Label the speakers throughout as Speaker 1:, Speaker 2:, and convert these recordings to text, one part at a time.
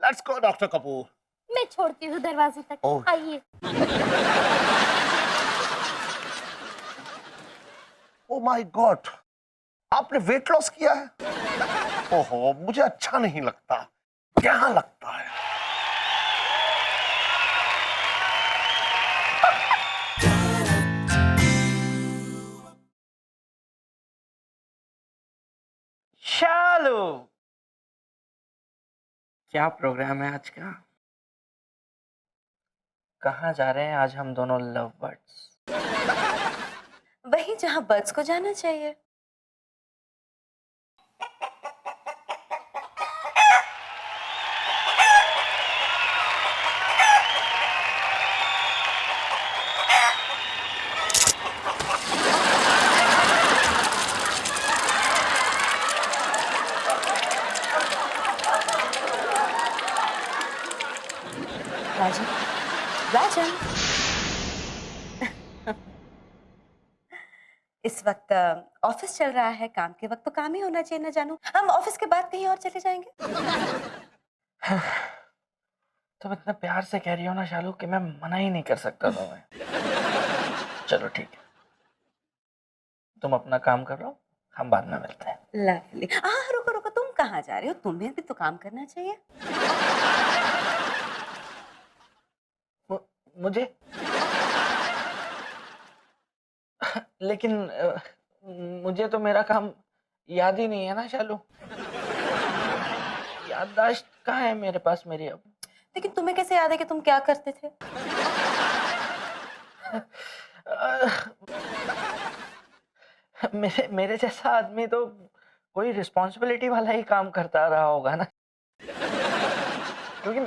Speaker 1: Let's go doctor Kapoor.
Speaker 2: मैं छोड़ती हूँ दरवाजे तक,
Speaker 1: ओह।
Speaker 2: आइए।
Speaker 1: ओ माय गॉड, आपने वेट लॉस किया है? ओहो, मुझे अच्छा नहीं लगता। क्या लगता है?
Speaker 3: शालू, क्या प्रोग्राम है आज का? कहाँ जा रहे हैं आज हम दोनों लव बर्ड्स?
Speaker 4: वही जहां बर्ड्स को जाना चाहिए। राजन, राजन। इस वक्त ऑफिस चल रहा है, काम के वक्त तो काम ही होना चाहिए। ना जानू हम ऑफिस के बाद कहीं और चले जाएंगे।
Speaker 3: तुम इतना प्यार से कह रही हो ना शालू कि मैं मना ही नहीं कर सकता तुम्हें। चलो ठीक है, तुम अपना काम कर लो, हम बाद में मिलते हैं।
Speaker 4: लवली। हाँ, रुको रुको, तुम कहाँ जा रहे हो? तुम्हें भी तो काम करना चाहिए।
Speaker 3: मुझे लेकिन मुझे तो मेरा काम याद ही नहीं है ना शालू। याददाश्त कहाँ है मेरे पास मेरी अब?
Speaker 4: लेकिन तुम्हें कैसे याद है कि तुम क्या करते थे?
Speaker 3: मेरे जैसा आदमी तो कोई रिस्पॉन्सिबिलिटी वाला ही काम करता रहा होगा ना। क्योंकि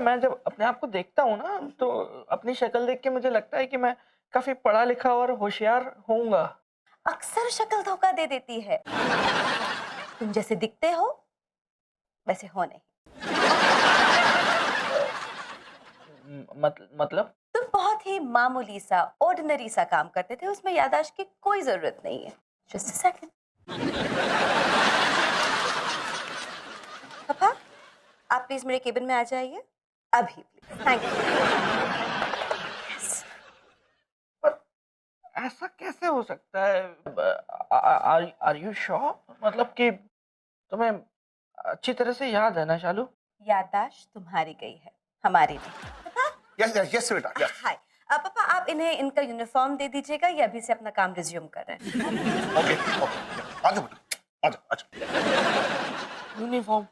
Speaker 3: मैं जब अपने आप को देखता हूँ ना, तो अपनी शक्ल देख के मुझे लगता है कि मैं काफी पढ़ा लिखा और होशियार होऊंगा।
Speaker 4: अक्सर शक्ल धोखा दे देती है। तुम जैसे दिखते हो वैसे हो नहीं।
Speaker 3: मतलब
Speaker 4: तुम बहुत ही मामूली सा, ऑर्डिनरी सा काम करते थे, उसमें याददाश्त की कोई जरूरत नहीं है। Just a second. पापा, आप प्लीज मेरे केबिन में आ जाइए अभी, प्लीज। Thank you.
Speaker 3: ऐसा कैसे हो सकता है? Are you sure? मतलब कि तुम्हें अच्छी तरह से याद है ना शालू?
Speaker 4: याददाश्त तुम्हारी गई है, हमारी नहीं।
Speaker 1: यस यस यस बेटा, यस।
Speaker 4: हाय। पापा, आप इन्हें इनका यूनिफॉर्म दे दीजिएगा, ये अभी से अपना काम रिज्यूम कर रहे हैं।
Speaker 1: ओके ओके, आजा बेटा, आजा आजा।
Speaker 3: यूनिफॉर्म?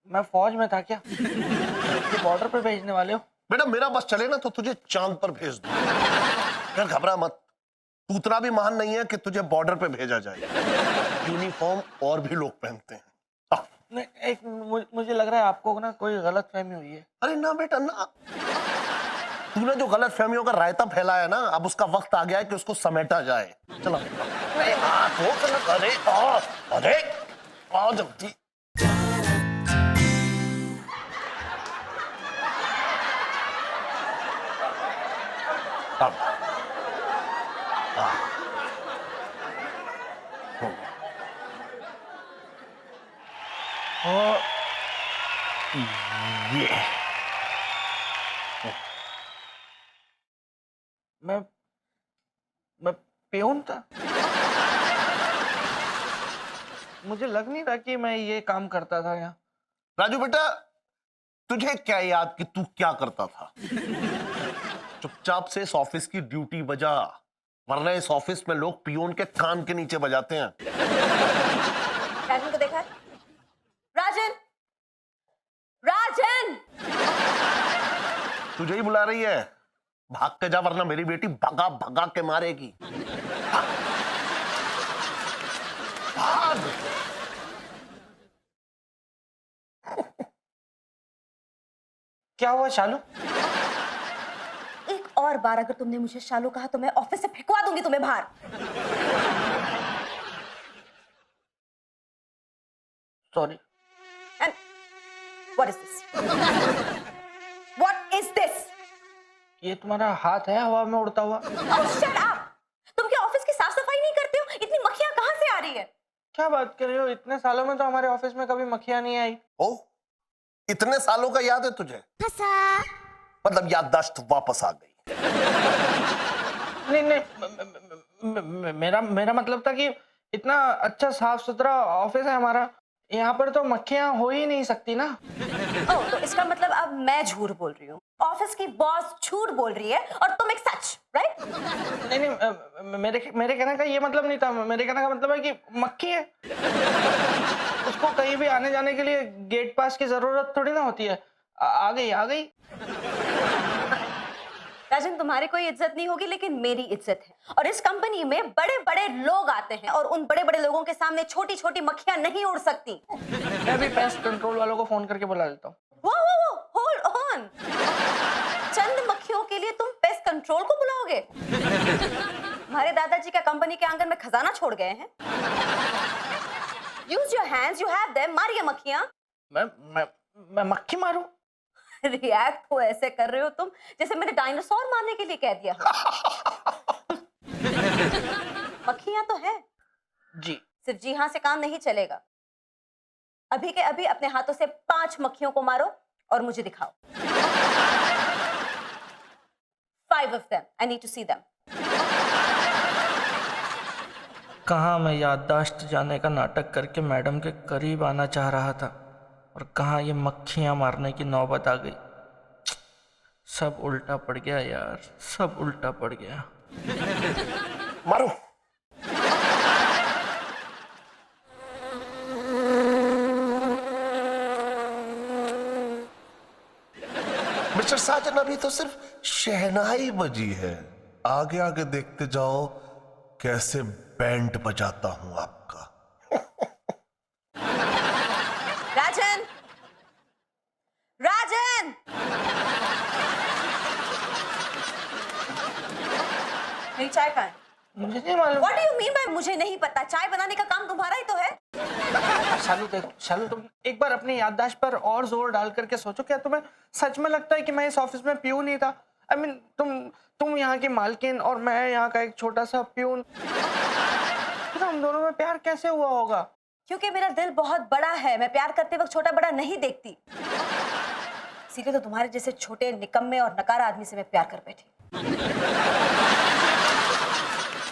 Speaker 3: मैं फौज में था क्या? ये बॉर्डर पर भेजने वाले हो?
Speaker 1: बेटा मेरा बस चले ना तो तुझे चांद पर भेज दूं। यार घबरा मत, तू उतना भी महान नहीं है कि तुझे बॉर्डर पे भेजा जाए। यूनिफॉर्म और भी लोग पहनते हैं।
Speaker 3: नहीं, मुझे लग रहा है आपको ना कोई गलत फहमी हुई है।
Speaker 1: अरे ना बेटा ना, तूने जो गलत फहमियों का रायता फैलाया ना, अब उसका वक्त आ गया है कि उसको समेटा जाए। चलो। नहीं अरे अरे आओ जल्दी। ये
Speaker 3: मैं पियून था। मुझे लग नहीं रहा कि मैं ये काम करता था यहाँ।
Speaker 1: राजू बेटा, तुझे क्या याद कि तू क्या करता था? चुपचाप से इस ऑफिस की ड्यूटी बजा, वरना इस ऑफिस में लोग पियोन के कान के नीचे बजाते हैं।
Speaker 4: राजन को देखा? राजन, राजन!
Speaker 1: तुझे ही बुला रही है, भाग के जा वरना मेरी बेटी भगा भगा के मारेगी। भाग।
Speaker 3: क्या हुआ शालू?
Speaker 4: एक और बार अगर तुमने मुझे शालू कहा तो मैं ऑफिस से फेंकवा दूंगी तुम्हें बाहर।
Speaker 3: Sorry.
Speaker 4: And what is this? What is this?
Speaker 3: ये तुम्हारा हाथ है हवा में उड़ता हुआ?
Speaker 4: Oh, shut up! तुम क्या ऑफिस की
Speaker 3: क्या बात कर रहे हो? इतने सालों में तो हमारे ऑफिस में कभी मक्खियां नहीं आई।
Speaker 1: ओ, इतने सालों का याद है तुझे? मतलब याददाश्त वापस आ गई।
Speaker 3: नहीं नहीं, मेरा मेरा मतलब था कि इतना अच्छा साफ सुथरा ऑफिस है हमारा, यहाँ पर तो मक्खियां हो ही नहीं सकती ना।
Speaker 4: ओह, तो इसका मतलब अब मैं झूठ बोल रही हूँ, ऑफिस की बॉस झूठ बोल रही है और तुम एक सच, राइट?
Speaker 3: नहीं नहीं, मेरे कहने का ये मतलब नहीं था। मेरे कहने का मतलब है कि मक्खी है, उसको कहीं भी आने जाने के लिए गेट पास की जरूरत थोड़ी ना होती है। आ गई आ गई।
Speaker 4: राजन, तुम्हारी कोई इज्जत नहीं होगी लेकिन मेरी इज्जत है, और इस कंपनी में बड़े बड़े लोग आते हैं और उन बड़े बड़े लोगों के सामने छोटी छोटी मक्खियां नहीं उड़ सकती।
Speaker 3: मैं भी पेस्ट कंट्रोल वालों को फोन करके बुला लेता हूँ।
Speaker 4: वो होल्ड ऑन, चंद मक्खियों के लिए तुम पेस्ट कंट्रोल को बुलाओगे? हमारे दादाजी क्या कंपनी के आंगन में खजाना छोड़ गए हैं? Use your hands, you have them, मारिए मक्खियां।
Speaker 3: मैं मक्खी मारूं?
Speaker 4: रिएक्ट तो ऐसे कर रहे हो तुम जैसे मैंने डायनासोर मारने के लिए कह दिया हो। मक्खियां तो है
Speaker 3: जी।
Speaker 4: सिर्फ जी हाँ से काम नहीं चलेगा। अभी के अभी अपने हाथों से 5 मक्खियों को मारो और मुझे दिखाओ। 5 of them. I need to see them.
Speaker 3: कहाँ मैं याददाश्त जाने का नाटक करके मैडम के करीब आना चाह रहा था, और कहाँ ये मक्खियां मारने की नौबत आ गई। सब उल्टा पड़ गया यार, सब उल्टा पड़ गया।
Speaker 1: मारो। मिस्टर साजन, अभी तो सिर्फ शहनाई बजी है, आगे आगे देखते जाओ कैसे बैंड बजाता हूं आपका।
Speaker 4: राजन, राजन, मेरी चाय कहाँ है?
Speaker 3: मुझे नहीं मालूम।
Speaker 4: What do you mean by मुझे नहीं पता? चाय बनाने का काम तुम्हारा ही तो है।
Speaker 3: शालू देखो, शालू तुम एक बार अपनी याददाश्त पर और जोर डाल करके सोचो, क्या तुम्हें सच में लगता है कि मैं इस ऑफिस में प्यून ही था? I mean, तुम यहाँ की मालकिन और मैं यहाँ का एक छोटा सा प्यून। फिर हम दोनों में प्यार कैसे हुआ होगा?
Speaker 4: क्योंकि मेरा दिल बहुत बड़ा है, मैं प्यार करते वक्त छोटा बड़ा नहीं देखती। इसीलिए तो तुम्हारे जैसे छोटे निकम्मे और नकारा आदमी से मैं प्यार कर बैठी।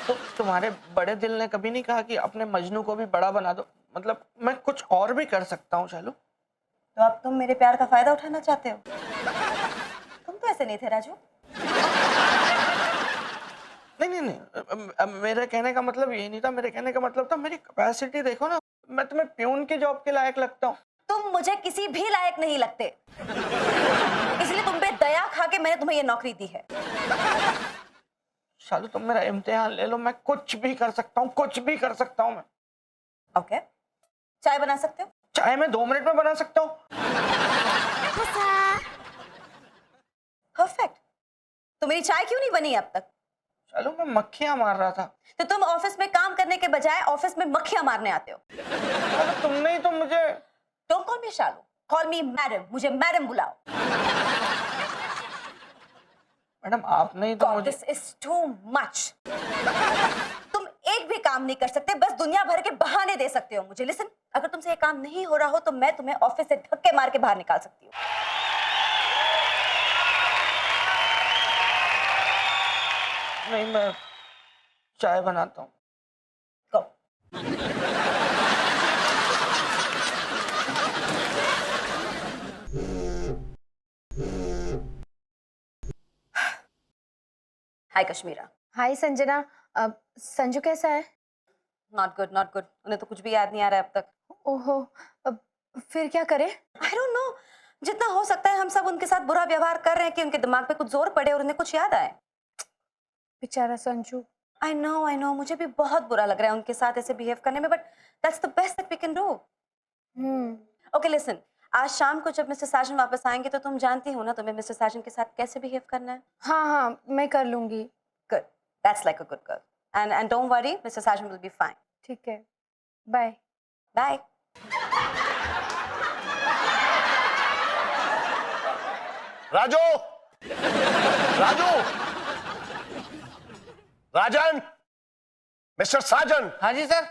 Speaker 3: तो तुम्हारे बड़े दिल ने कभी नहीं कहा कि अपने मजनू को भी बड़ा बना दो? मतलब मैं कुछ और भी कर सकता हूँ शालू।
Speaker 4: तो अब तुम मेरे प्यार का फायदा उठाना चाहते हो? तुम तो ऐसे नहीं थे राजू।
Speaker 3: नहीं, मेरे कहने का मतलब ये नहीं था। मेरे कहने का मतलब था मेरी कैपेसिटी देखो ना, मैं तुम्हें प्यून की जॉब के लायक लगता हूँ।
Speaker 4: तुम मुझे किसी भी लायक नहीं लगते, इसलिए तुम पे दया खा के मैंने तुम्हें ये नौकरी दी है।
Speaker 3: शालू तुम मेरा इम्तिहान ले लो, मैं कुछ भी कर सकता हूँ, कुछ भी कर सकता हूँ मैं।
Speaker 4: ओके, चाय बना सकते हो?
Speaker 3: चाय मैं 2 मिनट में बना सकता हूँ।
Speaker 4: परफेक्ट। तो मेरी चाय क्यों नहीं बनी अब तक?
Speaker 3: शालू मैं मक्खियां मार रहा था।
Speaker 4: तो तुम ऑफिस में काम करने के बजाय ऑफिस में मक्खियां मारने आते हो।
Speaker 3: शालू तुमने ही तो मुझे।
Speaker 4: Don't call me Shalu, call me madam. मुझे मैडम बुलाओ।
Speaker 3: मैडम आपने ही तो
Speaker 4: God,
Speaker 3: मुझे।
Speaker 4: this is too much. तुम एक भी काम नहीं कर सकते, बस दुनिया भर के बहाने दे सकते हो मुझे। लिसन, अगर तुमसे ये काम नहीं हो रहा हो तो मैं तुम्हें ऑफिस से धक्के मार के बाहर निकाल सकती हूँ।
Speaker 3: नहीं, मैं चाय बनाता हूँ।
Speaker 4: Go. हाय कश्मीरा।
Speaker 2: हाय संजना, संजू कैसा है?
Speaker 4: Not good, not good. उन्हें तो कुछ भी याद नहीं आ रहा है अब तक।
Speaker 2: ओहो, अब फिर क्या करें?
Speaker 4: आई डोंट नो, जितना हो सकता है हम सब उनके साथ बुरा व्यवहार कर रहे हैं कि उनके दिमाग पे कुछ जोर पड़े और उन्हें कुछ याद आए।
Speaker 2: बेचारा संजू।
Speaker 4: आई नो, मुझे भी बहुत बुरा लग रहा है उनके साथ ऐसे बिहेव करने में, but that's the best that we can do. Okay listen, आज शाम को जब मिस्टर साजन वापस आएंगे तो तुम जानती हो ना तुम्हें मिस्टर साजन के साथ कैसे बिहेव करना है।
Speaker 2: हाँ हाँ, मैं कर लूंगी।
Speaker 4: Good, that's like a good girl. And don't worry, mister Sajan will be fine.
Speaker 2: ठीक है, bye.
Speaker 4: Bye.
Speaker 1: Raju, Raju, Rajan, mister Sajan.
Speaker 3: हाँ जी सर।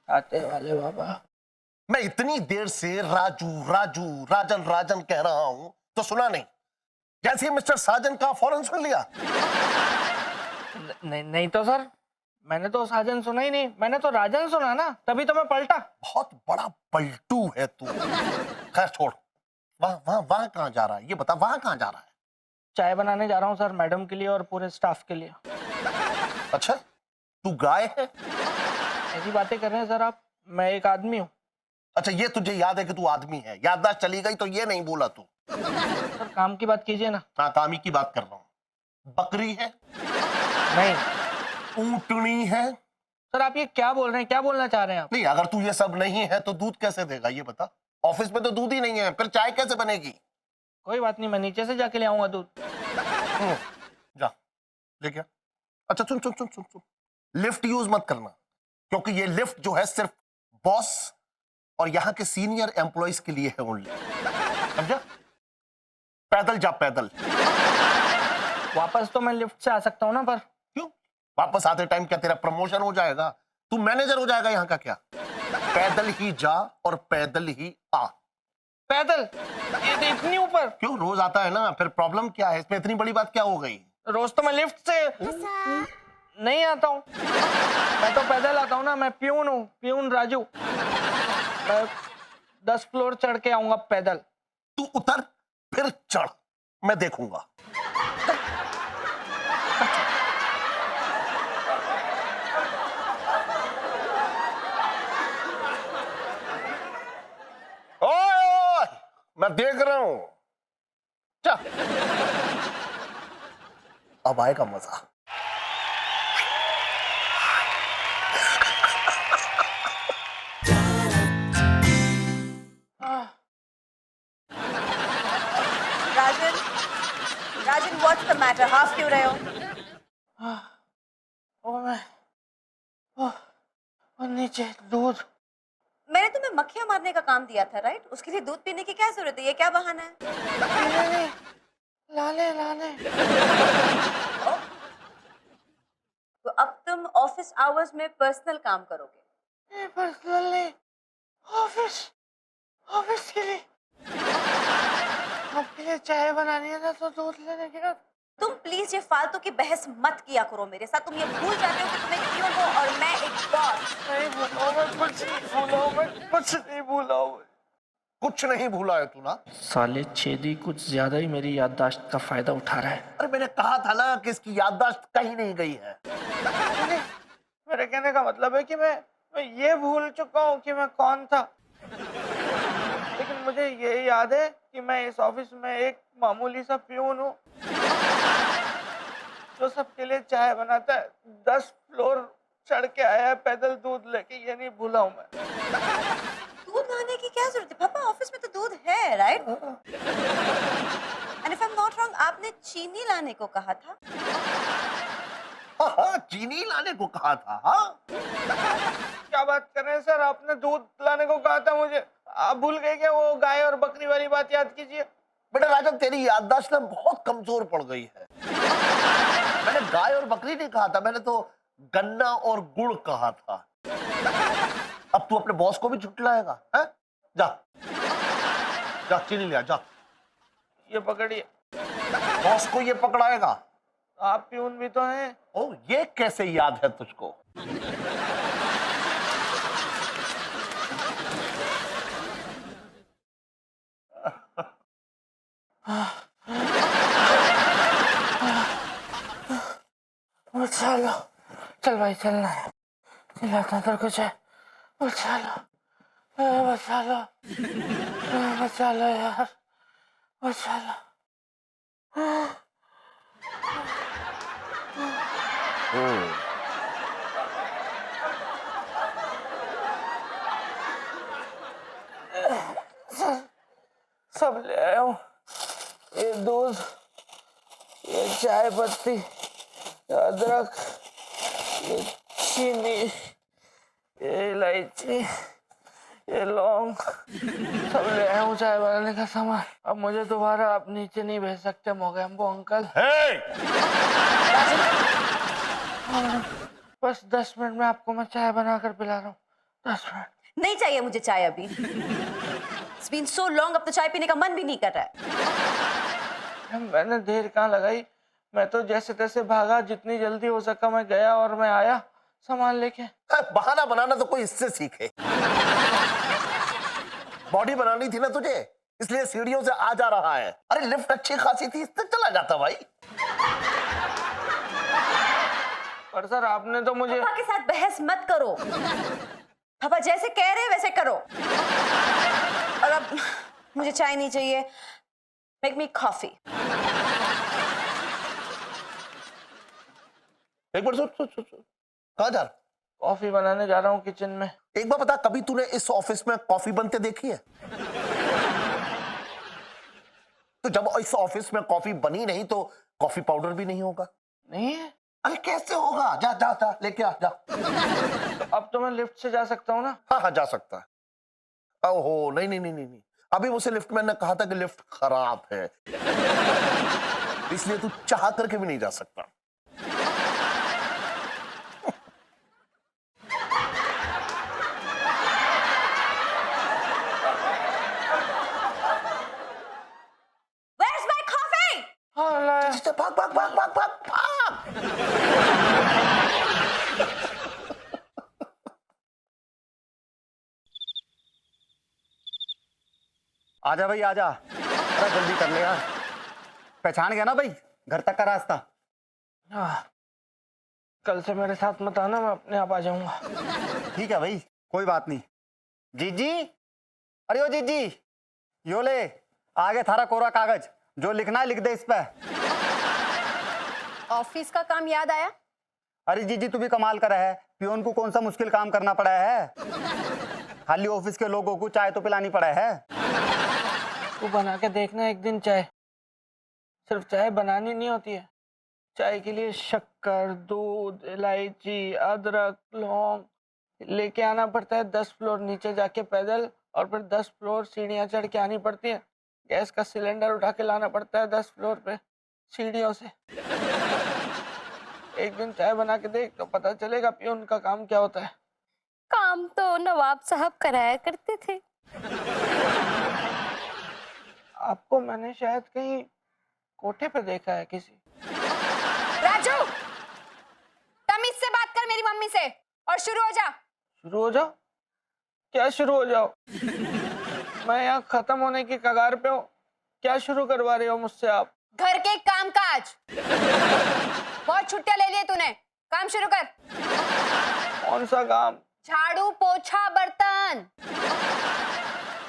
Speaker 3: आते वाले बाबा।
Speaker 1: मैं इतनी देर से राजू राजू राजन राजन कह रहा हूं तो सुना नहीं। जैसे ही मिस्टर साजन का फौरन सुन लिया।
Speaker 3: नहीं नहीं तो सर, मैंने तो साजन सुना ही नहीं, मैंने तो राजन सुना ना, तभी तो मैं पलटा।
Speaker 1: बहुत बड़ा पलटू है तू। खैर छोड़, वहां कहाँ जा रहा है ये बता, वहां कहाँ जा रहा है?
Speaker 3: चाय बनाने जा रहा हूँ सर, मैडम के लिए और पूरे स्टाफ के लिए।
Speaker 1: अच्छा, तू गाय है?
Speaker 3: ऐसी बातें कर रहे हैं सर आप, मैं एक आदमी हूँ।
Speaker 1: अच्छा, ये तुझे याद है कि तू आदमी है? याददाश्त चली गई तो ये नहीं बोला तू।
Speaker 3: सर काम की बात कीजिए ना।
Speaker 1: हाँ, कामी की बात कर रहा हूँ। बकरी है?
Speaker 3: नहीं
Speaker 1: ऊंटनी है?
Speaker 3: सर, आप ये क्या बोल रहे हैं, क्या बोलना चाह रहे हैं आप?
Speaker 1: नहीं, अगर तू ये सब नहीं है तो दूध कैसे देगा ये बता। ऑफिस में तो दूध ही नहीं है, फिर चाय कैसे बनेगी?
Speaker 3: कोई बात नहीं, मैं नीचे से जाके ले आऊंगा दूध।
Speaker 1: जा लेके आ। अच्छा सुन सुन सुन सुन सुन, लिफ्ट यूज मत करना, क्योंकि ये लिफ्ट जो है सिर्फ बॉस और यहाँ के सीनियर एम्प्लॉइज के लिए है ओनली, समझा? पैदल जा, पैदल।
Speaker 3: वापस तो मैं लिफ्ट से आ सकता हूँ ना, पर
Speaker 1: क्यों? वापस आते टाइम क्या तेरा प्रमोशन हो जाएगा? तू मैनेजर हो जाएगा यहाँ का क्या? पैदल ही जा और पैदल ही आ।
Speaker 3: पैदल? ये तो इतनी ऊपर।
Speaker 1: क्यों? रोज आता है ना, फिर प्रॉब्लम क्या है इसमें? इतनी बड़ी बात क्या हो गई?
Speaker 3: रोज तो मैं लिफ्ट से नहीं आता हूँ, मैं तो पैदल आता हूँ ना। मैं प्यून हूँ, प्यून राजू। मैं 10 फ्लोर चढ़ के आऊंगा पैदल।
Speaker 1: तू उतर फिर चढ़, मैं देखूंगा। ओए, मैं देख रहा हूं। चल, अब आएगा मजा।
Speaker 4: राजन, राजन, व्हाट्स द मैटर? हाफ क्यों रहे हो?
Speaker 3: और नीचे दूध।
Speaker 4: मैंने तुम्हें मक्खियां मारने का काम दिया था, राइट? उसके लिए दूध पीने की क्या जरूरत है? ये क्या बहाना है?
Speaker 3: लाले लाले।
Speaker 4: तो अब तुम ऑफिस आवर्स में पर्सनल काम करोगे?
Speaker 3: पर्सनल नहीं, ऑफिस, ऑफिस के लिए। आपके लिए चाय बनानी है ना, तो दूध लेने गया।
Speaker 4: तुम प्लीज ये फालतू की बहस मत किया करो मेरे साथ। तुम ये भूल जाते हो कि तुम एक प्यून हो और मैं एक बॉस।
Speaker 3: नहीं भूला, मैं कुछ नहीं भूला, मैं कुछ नहीं भूला।
Speaker 1: कुछ नहीं भूला है तू ना?
Speaker 3: साले छेदी कुछ ज्यादा ही मेरी याददाश्त का फायदा उठा रहा है।
Speaker 1: अरे मैंने कहा था ना कि इसकी याददाश्त कहीं नहीं गई है।
Speaker 3: मेरे कहने का मतलब है कि मैं ये भूल चुका हूँ कि मैं कौन था, लेकिन मुझे ये याद है कि मैं इस ऑफिस में एक मामूली सा प्यून हूँ जो सबके लिए चाय बनाता है। 10 फ्लोर चढ़ के आया है पैदल दूध लेके, ये नहीं भूला हूँ मैं।
Speaker 4: दूध लाने की क्या जरूरत है पापा? ऑफिस में तो दूध है, right? And if I am not wrong, आपने चीनी लाने को कहा था।
Speaker 1: हाँ, चीनी लाने को कहा था। हाँ,
Speaker 3: क्या बात कर रहे हैं सर? आपने दूध लाने को कहा था मुझे, आप भूल गए क्या? वो गाय और बकरी वाली बात याद कीजिए।
Speaker 1: बेटा राजन, तेरी याददाश्त ना बहुत कमजोर पड़ गई है। मैंने गाय और बकरी नहीं कहा था, मैंने तो गन्ना और गुड़ कहा था। अब तू अपने बॉस को भी झुठलाएगा? हैं? जा जा, चीनी ले आ, जा।
Speaker 3: ये पकड़िए।
Speaker 1: बॉस को ये पकड़ाएगा?
Speaker 3: आप प्यून भी तो हैं।
Speaker 1: ओ, ये कैसे याद है तुझको?
Speaker 3: चलो, चल भाई, चलना है। चिल्लाता तेरे कुछ है? बचा लो, बचा लो, बचा लो यार, बचा लो। सब ले आया हूँ, ये दूध, ये चाय पत्ती, अदरक, ये चीनी, ये इलायची, ये लौंग सब ले आया हूँ चाय बनाने का सामान। अब मुझे दोबारा आप नीचे नहीं भेज सकते मोगैम्बो अंकल।
Speaker 1: हे!
Speaker 3: बस 10 मिनट में आपको मैं चाय बनाकर पिला रहा हूँ। 10 मिनट।
Speaker 4: नहीं चाहिए मुझे चाय अभी। It's been so long, अब तो चाय पीने का मन भी नहीं कर रहा है।
Speaker 3: मैंने देर कहाँ लगाई, मैं तो जैसे तैसे भागा, जितनी जल्दी हो सका मैं गया और मैं आया सामान लेके।
Speaker 1: बहाना बनाना तो कोई इससे सीखे। बॉडी बनानी थी ना तुझे, इसलिए सीढ़ियों से आ जा रहा है। अरे लिफ्ट अच्छी खासी थी, इससे चला जाता भाई।
Speaker 3: पर सर आपने तो मुझे।
Speaker 4: पापा के साथ बहस मत करो। पापा जैसे कह रहे हैं वैसे करो। और अब मुझे चाय नहीं चाहिए, मेक मी कॉफी।
Speaker 1: एक बार सोच सोच सोच, कहाँ जा रहा?
Speaker 3: कॉफी बनाने जा रहा हूँ किचन में।
Speaker 1: एक बार बता, कभी तूने इस ऑफिस में कॉफी बनते देखी है? तो जब इस ऑफिस में कॉफी बनी नहीं तो कॉफी पाउडर भी नहीं होगा।
Speaker 3: नहीं है?
Speaker 1: अरे कैसे होगा? जा जा जा लेके आ जा।
Speaker 3: तो अब तो मैं लिफ्ट से जा सकता हूँ ना?
Speaker 1: हाँ हाँ जा सकता है। ओहो नहीं नहीं नहीं नहीं नहीं, अभी मुझे लिफ्ट मैन ने कहा था कि लिफ्ट खराब है, इसलिए तू चाह करके भी नहीं जा सकता।
Speaker 4: Where's my coffee?
Speaker 3: हाँ लाया।
Speaker 1: भाग भाग भाग भाग भाग भाग।
Speaker 5: आजा भाई आजा, अरे जल्दी कर ले यार। पहचान गया ना भाई, घर तक का रास्ता।
Speaker 3: हाँ, कल से मेरे साथ मत आना, मैं अपने आप आ जाऊंगा।
Speaker 5: ठीक है भाई, कोई बात नहीं। जीजी, अरे ओ जीजी, यो ले आगे थारा कोरा कागज, जो लिखना है लिख दे इस पे।
Speaker 2: ऑफिस का काम याद आया?
Speaker 5: अरे जीजी तू भी कमाल कर रहा है, पियोन को कौन सा मुश्किल काम करना पड़ा है, खाली ऑफिस के लोगों को चाय तो पिलानी पड़ा है।
Speaker 3: तू बना के देखना एक दिन चाय। सिर्फ चाय बनानी नहीं होती है, चाय के लिए शक्कर, दूध, इलायची, अदरक, लौंग लेके आना पड़ता है। 10 फ्लोर नीचे जाके पैदल, और फिर 10 फ्लोर सीढ़ियाँ चढ़ के आनी पड़ती है। गैस का सिलेंडर उठा के लाना पड़ता है 10 फ्लोर पे सीढ़ियों से। एक दिन चाय बना के देख तो पता चलेगा पियोन का काम क्या होता है।
Speaker 6: काम तो नवाब साहब कराया करते थे।
Speaker 3: आपको मैंने शायद कहीं कोठे पे देखा है किसी।
Speaker 2: राजू, तमीज से बात कर मेरी मम्मी से और शुरू हो जा।
Speaker 3: शुरू हो जाओ? क्या शुरू हो जाओ? मैं यहाँ खत्म होने की कगार पे हूँ, क्या शुरू करवा रहे हो मुझसे आप?
Speaker 2: घर के काम काज। बहुत छुट्टियां ले लिए तूने, काम शुरू कर।
Speaker 3: कौन सा काम?
Speaker 2: झाड़ू पोछा बर्तन।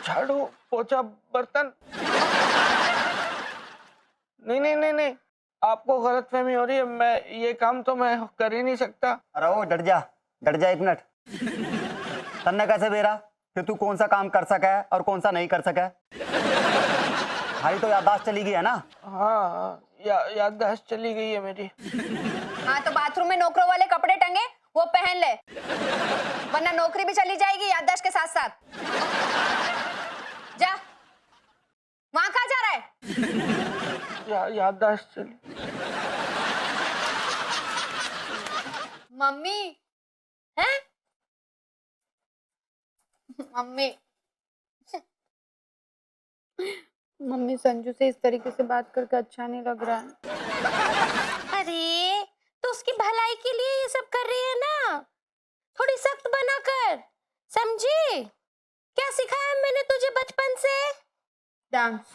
Speaker 3: झाड़ू पोछा बर्तन? नहीं नहीं नहीं नहीं, आपको गलतफहमी हो रही है। मैं ये काम तो मैं कर ही नहीं सकता।
Speaker 5: अरे ओ डट जा एक मिनट। तन्ने कैसे बेरा कि तू कौन सा काम कर सका है और कौन सा नहीं कर सका है? भाई तो याददाश्त चली गई है ना?
Speaker 3: हाँ, याददाश्त चली गई है मेरी।
Speaker 2: हाँ तो बाथरूम में नौकरों वाले कपड़े टंगे वो पहन ले, वरना नौकरी भी चली जाएगी याददाश्त के साथ साथ। जा, वहां कहाँ जा रहा है?
Speaker 3: याददाश्त चली।
Speaker 2: मम्मी हैं? मम्मी मम्मी संजू से इस तरीके से बात करके अच्छा नहीं लग रहा है।
Speaker 6: अरे तो उसकी भलाई के लिए ये सब कर रही है ना, थोड़ी सख्त बना कर, समझी? क्या सिखाया मैंने तुझे बचपन से?
Speaker 2: डांस।